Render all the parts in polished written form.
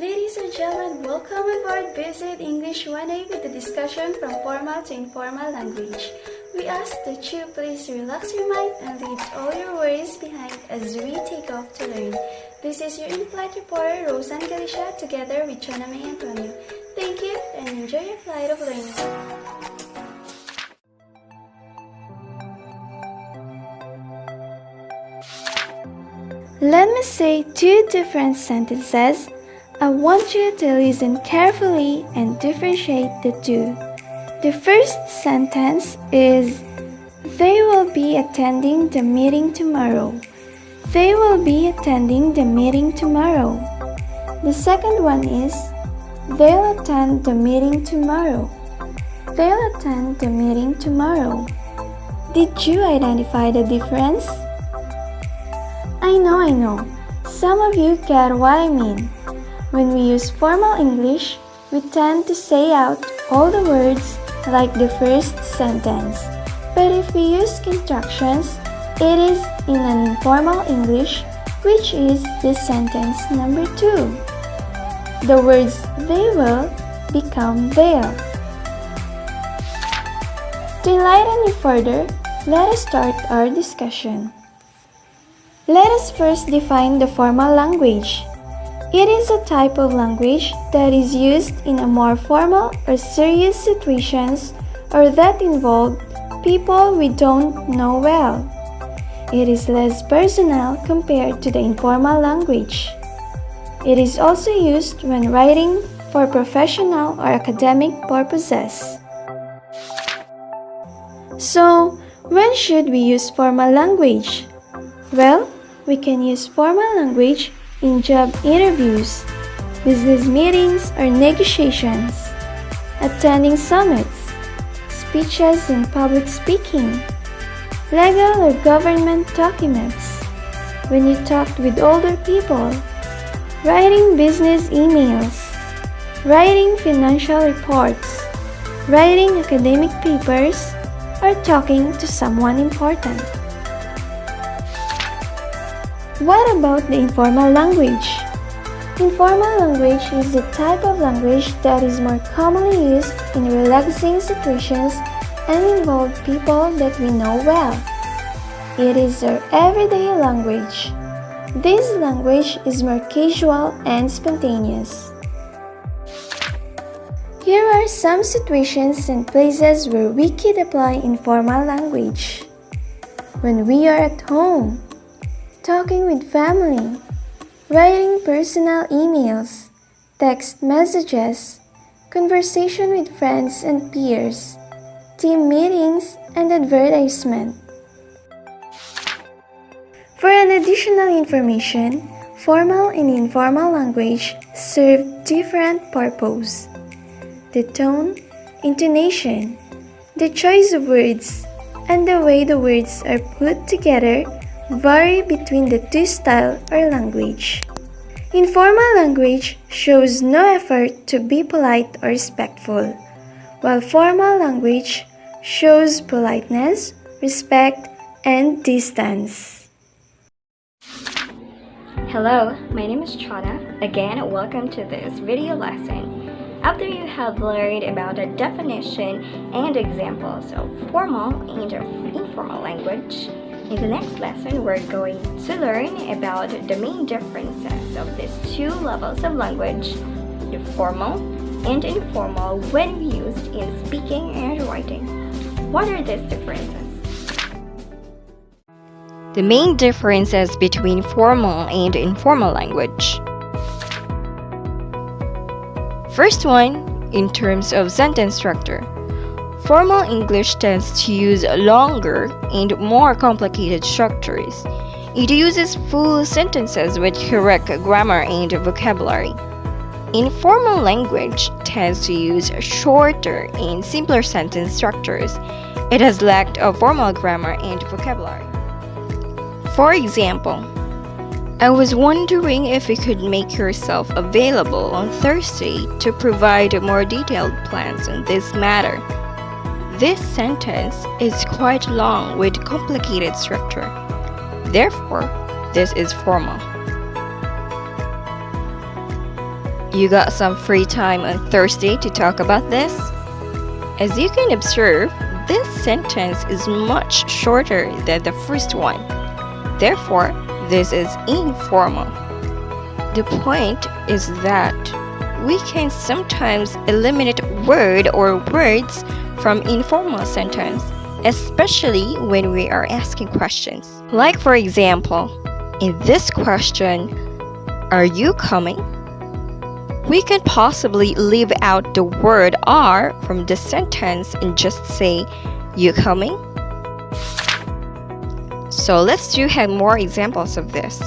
Ladies and gentlemen, welcome aboard Visit English 1A with the discussion from formal to informal language. We ask that you please relax your mind and leave all your worries behind as we take off to learn. This is your in-flight reporter, Rosan Galicia, together with Chana May Antonio. Thank you and enjoy your flight of learning. Let me say two different sentences. I want you to listen carefully and differentiate the two. The first sentence is, they will be attending the meeting tomorrow. They will be attending the meeting tomorrow. The second one is, they'll attend the meeting tomorrow. They'll attend the meeting tomorrow. Did you identify the difference? I know. Some of you get what I mean. When we use formal English, we tend to say out all the words like the first sentence. But if we use contractions, it is in an informal English, which is the sentence number 2. The words they will become they'll. To enlighten you further, let us start our discussion. Let us first define the formal language. It is a type of language that is used in a more formal or serious situations or that involve people we don't know well. It is less personal compared to the informal language. It is also used when writing for professional or academic purposes. So, when should we use formal language? Well, we can use formal language in job interviews, business meetings or negotiations, attending summits, speeches in public speaking, legal or government documents, when you talked with older people, writing business emails, writing financial reports, writing academic papers, or talking to someone important. What about the informal language? Informal language is the type of language that is more commonly used in relaxing situations and involve people that we know well. It is our everyday language. This language is more casual and spontaneous. Here are some situations and places where we could apply informal language. When we are at home, talking with family, writing personal emails, text messages, conversation with friends and peers, team meetings, and advertisement. For an additional information, formal and informal language serve different purposes. The tone, intonation, the choice of words, and the way the words are put together vary between the two styles or language. Informal language shows no effort to be polite or respectful, while formal language shows politeness, respect, and distance. Hello, my name is Chana. Again, welcome to this video lesson. After you have learned about the definition and examples of formal and informal language, in the next lesson, we're going to learn about the main differences of these two levels of language, the formal and informal, when used in speaking and writing. What are these differences? The main differences between formal and informal language. First one, in terms of sentence structure. Formal English tends to use longer and more complicated structures. It uses full sentences with correct grammar and vocabulary. Informal language tends to use shorter and simpler sentence structures. It has lacked of formal grammar and vocabulary. For example, I was wondering if you could make yourself available on Thursday to provide more detailed plans on this matter. This sentence is quite long with complicated structure. Therefore, this is formal. You got some free time on Thursday to talk about this? As you can observe, this sentence is much shorter than the first one. Therefore, this is informal. The point is that we can sometimes eliminate word or words from informal sentence, especially when we are asking questions. Like for example, in this question, are you coming? We can possibly leave out the word are from the sentence and just say, you coming? So let's have more examples of this.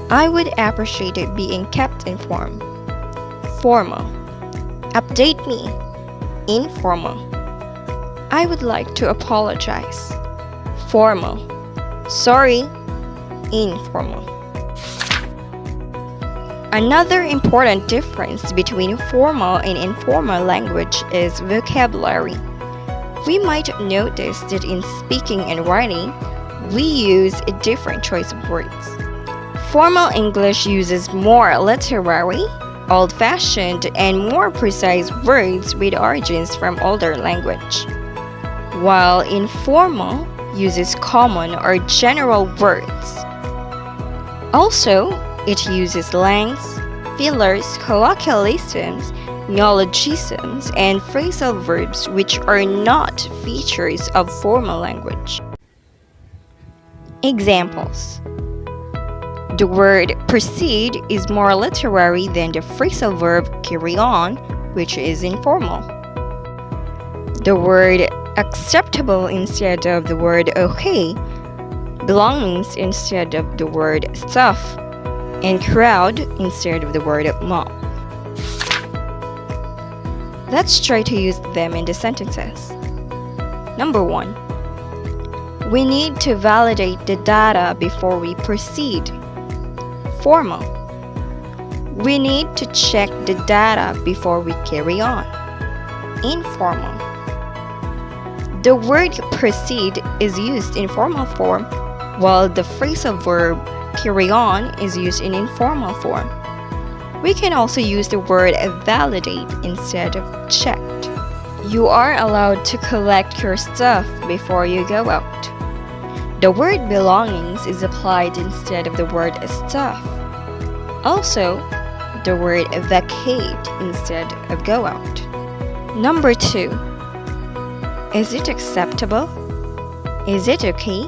I would appreciate it being kept informed. Formal. Update me. Informal. I would like to apologize. Formal. Sorry. Informal. Another important difference between formal and informal language is vocabulary. We might notice that in speaking and writing, we use a different choice of words. Formal English uses more literary, old-fashioned, and more precise words with origins from older language, while informal uses common or general words. Also, it uses slangs, fillers, colloquialisms, neologisms, and phrasal verbs which are not features of formal language. Examples. The word proceed is more literary than the phrasal verb carry on, which is informal. The word acceptable instead of the word okay, belongings instead of the word stuff, and crowd instead of the word mob. Let's try to use them in the sentences. Number 1. We need to validate the data before we proceed. Formal. We need to check the data before we carry on. Informal. The word proceed is used in formal form, while the phrasal verb carry on is used in informal form. We can also use the word validate instead of checked. You are allowed to collect your stuff before you go out. The word belongings is applied instead of the word stuff. Also, the word vacate instead of go out. Number 2. Is it acceptable? Is it okay?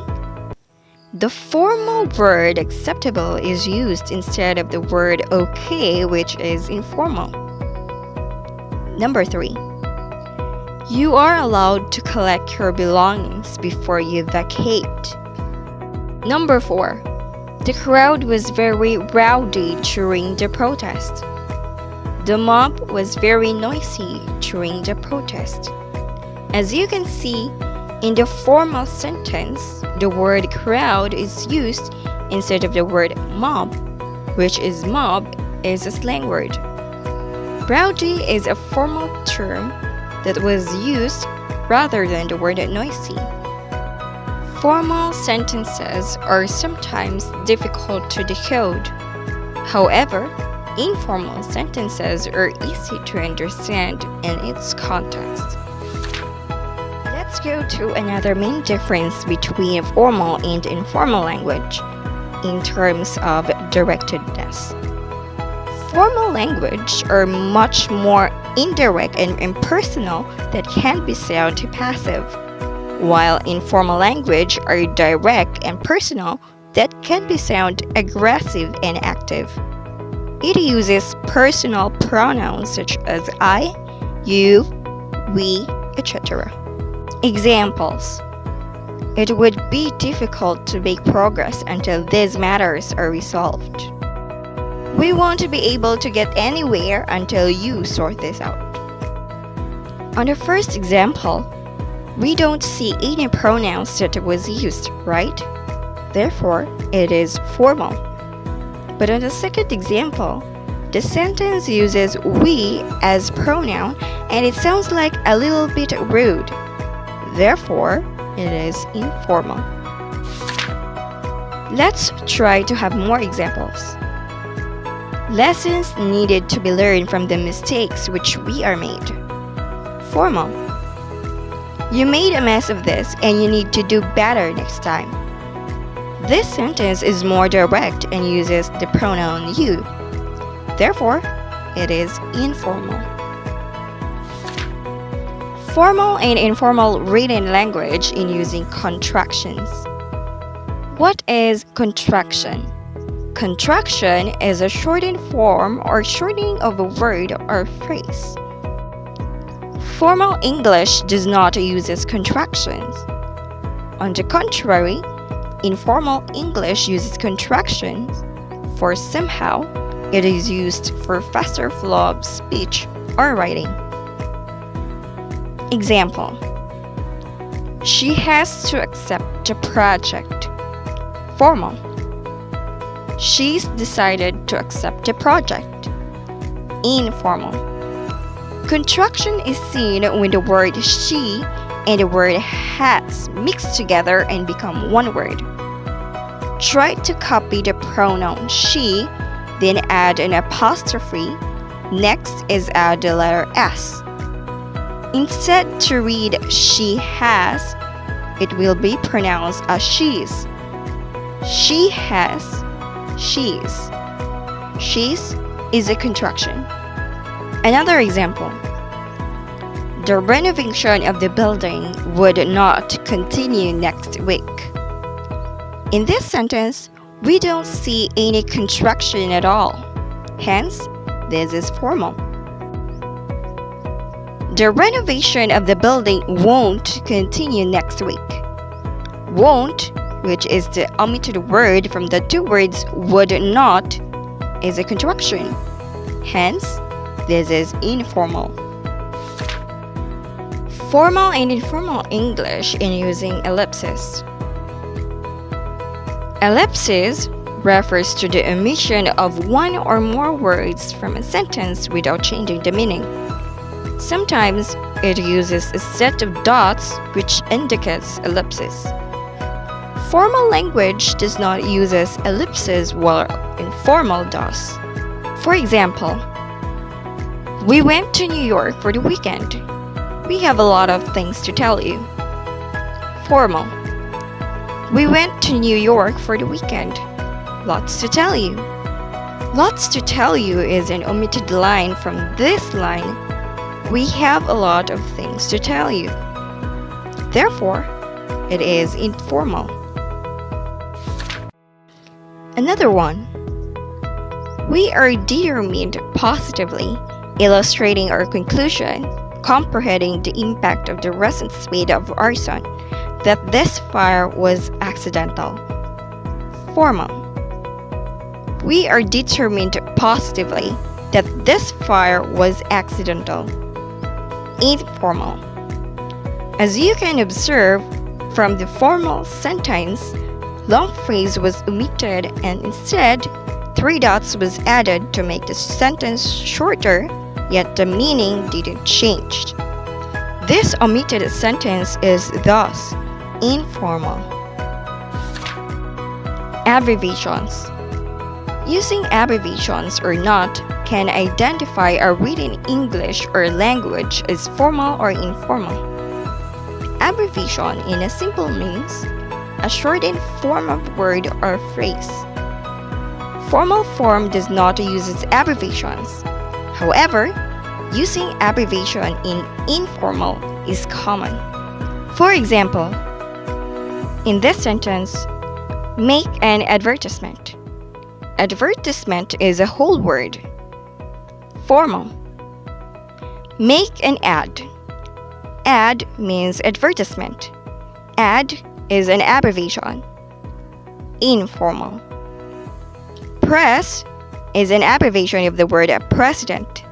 The formal word acceptable is used instead of the word okay, which is informal. Number 3. You are allowed to collect your belongings before you vacate. Number 4. The crowd was very rowdy during the protest. The mob was very noisy during the protest. As you can see, in the formal sentence, the word crowd is used instead of the word mob, which is mob is a slang word. Rowdy is a formal term that was used rather than the word noisy. Formal sentences are sometimes difficult to decode. However, informal sentences are easy to understand in its context. Let's go to another main difference between formal and informal language in terms of directedness. Formal language are much more indirect and impersonal that can be sound passive, while informal language are direct and personal that can be sound aggressive and active. It uses personal pronouns such as I, you, we, etc. Examples. It would be difficult to make progress until these matters are resolved. We won't be able to get anywhere until you sort this out. On the first example, we don't see any pronouns that was used, right? Therefore, it is formal. But on the second example, the sentence uses we as pronoun and it sounds like a little bit rude. Therefore, it is informal. Let's try to have more examples. Lessons needed to be learned from the mistakes which we are made. Formal. You made a mess of this and you need to do better next time. This sentence is more direct and uses the pronoun you. Therefore, it is informal. Formal and informal written language in using contractions. What is contraction? Contraction is a shortened form or shortening of a word or phrase. Formal English does not use contractions. On the contrary, informal English uses contractions, for somehow it is used for faster flow of speech or writing. Example: she has to accept the project. Formal: she's decided to accept the project. Informal: contraction is seen when the word she and the word has mixed together and become one word. Try to copy the pronoun she, then add an apostrophe. Next is add the letter s. Instead to read she has, it will be pronounced as she's. She has, she's. She's is a contraction. Another example: the renovation of the building would not continue next week. In this sentence, we don't see any contraction at all. Hence, this is formal. The renovation of the building won't continue next week. Won't, which is the omitted word from the two words would not, is a contraction. Hence, this is informal. Formal and informal English in using ellipses. Ellipsis refers to the omission of one or more words from a sentence without changing the meaning. Sometimes it uses a set of dots which indicates ellipses. Formal language does not use ellipses while informal does. For example, we went to New York for the weekend. We have a lot of things to tell you. Formal: we went to New York for the weekend. Lots to tell you. Lots to tell you is an omitted line from this line. We have a lot of things to tell you. Therefore, it is informal. Another one. We are determined positively, illustrating our conclusion, comprehending the impact of the recent spate of arson, that this fire was accidental. Formal: we are determined positively that this fire was accidental. Informal: as you can observe from the formal sentence, long phrase was omitted and instead 3 dots was added to make the sentence shorter, yet the meaning didn't change. This omitted sentence is thus informal. Abbreviations. Using abbreviations or not can identify a written English or language as formal or informal. Abbreviation in a simple means a shortened form of word or phrase. Formal form does not use abbreviations. However, using abbreviation in informal is common. For example, in this sentence, make an advertisement. Advertisement is a whole word. Formal: make an ad. Ad means advertisement. Ad is an abbreviation. Informal. Press is an abbreviation of the word president.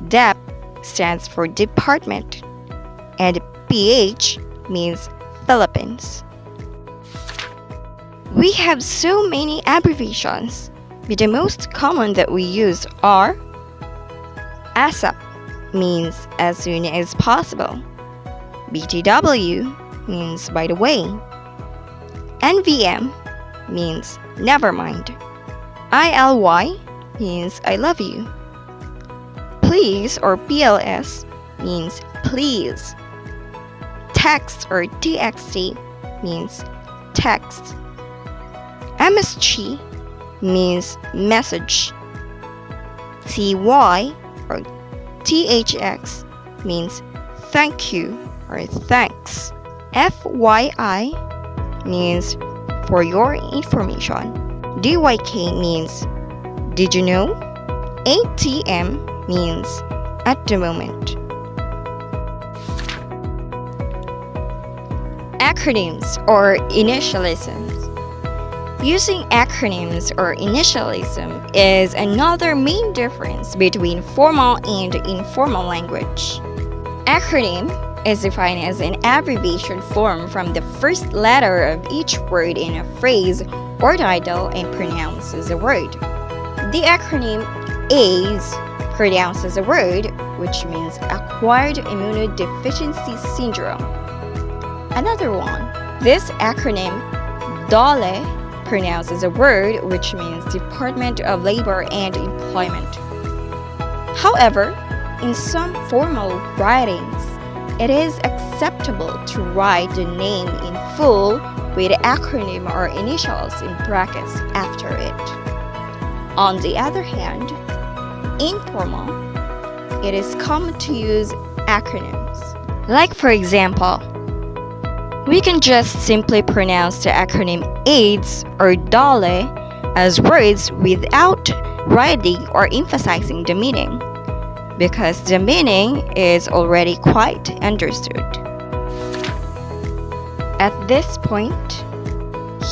DEP stands for department, and PH means Philippines. We have so many abbreviations, but the most common that we use are ASAP means as soon as possible. BTW means by the way. NVM means never mind. ILY means I love you. Please or PLS means please. Text or TXT means text. MSG means message. TY or THX means thank you or thanks. FYI means for your information. DYK means did you know? ATM means at the moment. Acronyms or initialisms. Using acronyms or initialism is another main difference between formal and informal language. Acronym is defined as an abbreviation form from the first letter of each word in a phrase or title and pronounces a word. The acronym ACE pronounces a word, which means Acquired Immunodeficiency Syndrome. Another one, this acronym DOLE pronounces a word, which means Department of Labor and Employment. However, in some formal writings, it is acceptable to write the name in full with acronym or initials in brackets after it. On the other hand, informal, it is common to use acronyms. Like for example, we can just simply pronounce the acronym AIDS or DOLE as words without writing or emphasizing the meaning, because the meaning is already quite understood. At this point,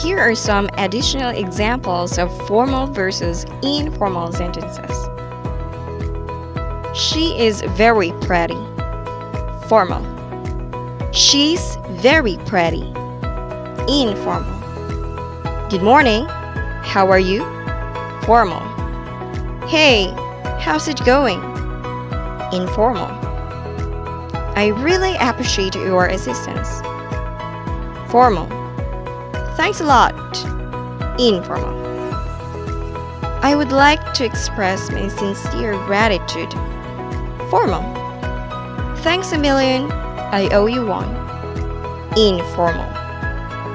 here are some additional examples of formal versus informal sentences. She is very pretty. Formal. She's very pretty. Informal. Good morning. How are you? Formal. Hey, how's it going? Informal. I really appreciate your assistance. Formal. Thanks a lot. Informal. I would like to express my sincere gratitude. Formal. Thanks a million. I owe you one. Informal.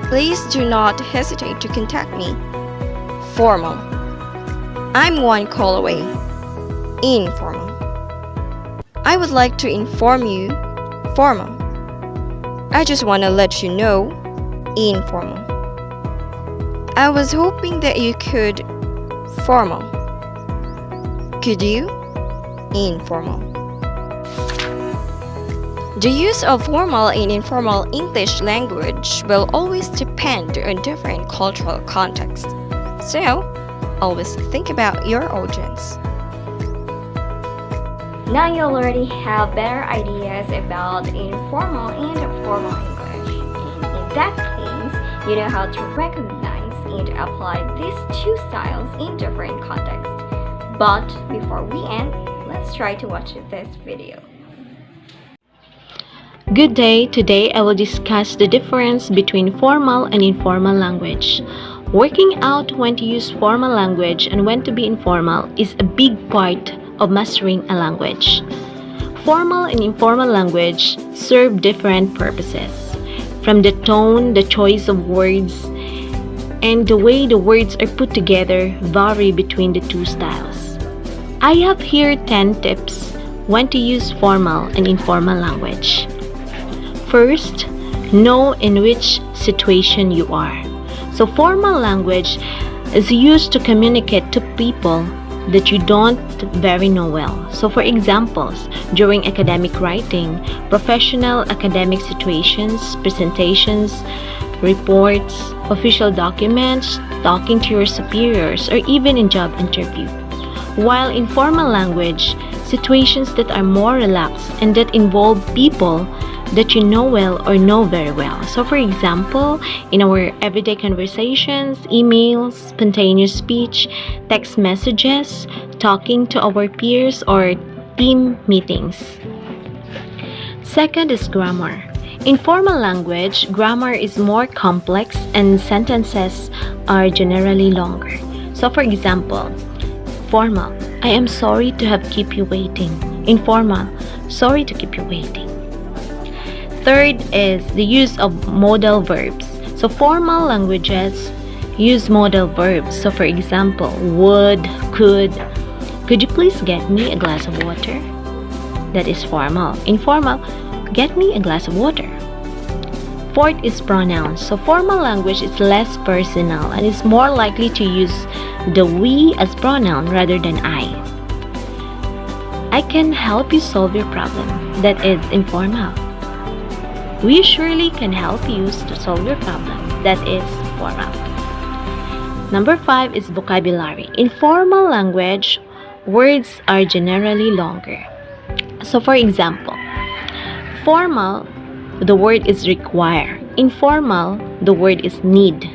Please do not hesitate to contact me. Formal. I'm one call away. Informal. I would like to inform you. Formal. I just want to let you know. Informal. I was hoping that you could. Formal. Could you? Informal. The use of formal and informal English language will always depend on different cultural contexts. So, always think about your audience. Now you already have better ideas about informal and formal English. And in that case, you know how to recognize and apply these two styles in different contexts. But before we end, let's try to watch this video. Good day. Today I will discuss the difference between formal and informal language. Working out when to use formal language and when to be informal is a big part of mastering a language. Formal and informal language serve different purposes. From the tone, the choice of words, and the way the words are put together vary between the two styles. I have here 10 tips when to use formal and informal language. First, know in which situation you are. So formal language is used to communicate to people that you don't very know well. So for examples, during academic writing, professional academic situations, presentations, reports, official documents, talking to your superiors, or even in job interview. While in formal language, situations that are more relaxed and that involve people that you know well or know very well. So for example, in our everyday conversations, emails, spontaneous speech, text messages, talking to our peers, or team meetings. Second is grammar. In formal language, grammar is more complex and sentences are generally longer. So for example, Formal, I am sorry to have keep you waiting. Informal, sorry to keep you waiting. Third is the use of modal verbs. So formal languages use modal verbs. So for example, would, could you please get me a glass of water? That is formal. Informal, get me a glass of water. Fourth is pronouns. So formal language is less personal and is more likely to use the we as pronoun rather than I. I can help you solve your problem. That is informal. We surely can help you to solve your problem. That is formal. Number 5 is vocabulary. In formal language, words are generally longer. So for example, formal, the word is require. Informal, the word is need.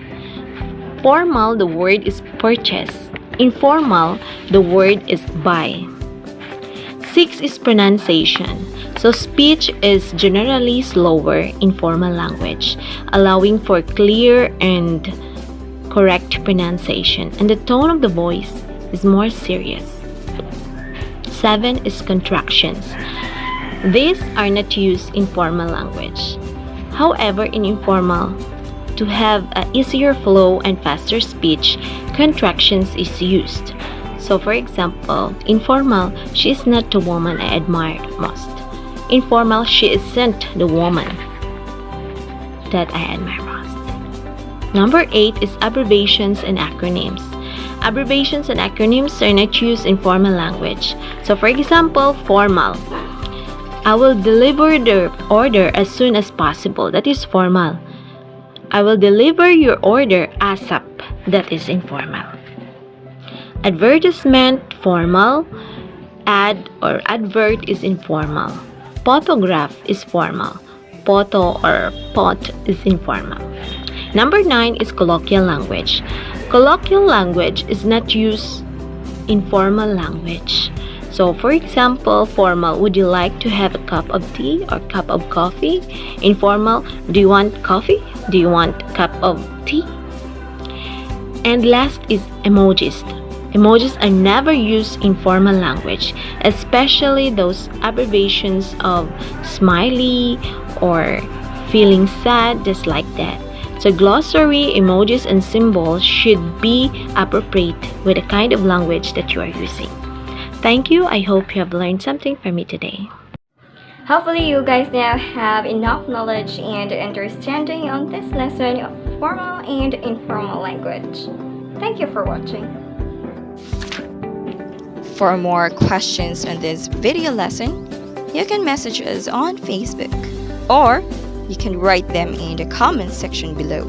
Formal, the word is purchase. Informal, the word is buy. 6 is pronunciation. So speech is generally slower in formal language, allowing for clear and correct pronunciation, and the tone of the voice is more serious. 7 is contractions. These are not used in formal language. However, in informal, to have an easier flow and faster speech, contractions is used. So for example, informal, she is not the woman I admired most. Informal, she isn't the woman that I admire most. Number 8 is abbreviations and acronyms. Abbreviations and acronyms are not used in formal language. So for example, formal, I will deliver the order as soon as possible. That is formal. I will deliver your order ASAP. That is informal. Advertisement, formal. Ad or advert is informal. Photograph is formal. Photo or pot is informal. Number 9 is colloquial language. Colloquial language is not used in formal language. So for example, formal, would you like to have a cup of tea or cup of coffee? Informal, do you want coffee? Do you want cup of tea? And last is emojis. Emojis are never used in formal language, especially those abbreviations of smiley or feeling sad, just like that. So glossary, emojis, and symbols should be appropriate with the kind of language that you are using. Thank you. I hope you have learned something from me today. Hopefully you guys now have enough knowledge and understanding on this lesson of formal and informal language. Thank you for watching. For more questions on this video lesson, you can message us on Facebook or you can write them in the comment section below.